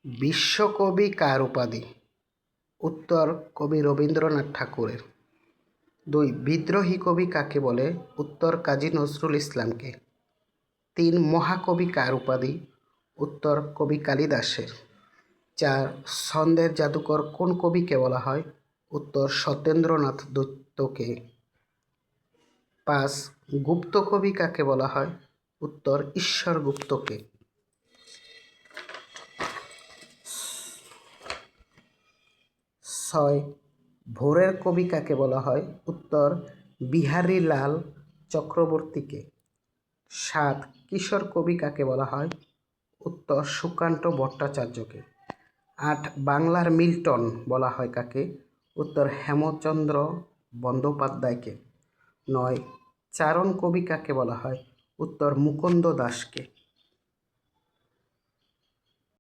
বিশ্বকবি কার উপাধি? উত্তর কবি রবীন্দ্রনাথ ঠাকুরের। 2. বিদ্রোহী কবি কাকে বলে? উত্তর কাজী নজরুল ইসলামকে। 3. মহাকবি কার উপাধি? উত্তর কবি কালিদাসের। 4. ছন্দের জাদুকর কোন কবিকে বলা হয়? উত্তর সত্যেন্দ্রনাথ দত্তকে। 5. গুপ্ত কবি কাকে বলা হয়? উত্তর ঈশ্বর গুপ্তকে। 6. ভোরের কবি কাকে বলা হয়? উত্তর বিহারীলাল চক্রবর্তীকে। 7. কিশোর কবি কাকে বলা হয়? উত্তর সুকান্ত ভট্টাচার্যকে। 8. বাংলার মিল্টন বলা হয় কাকে? উত্তর হেমচন্দ্র বন্দ্যোপাধ্যায়কে। 9. চারণ কবি কাকে বলা হয়? উত্তর মুকুন্দ দাসকে।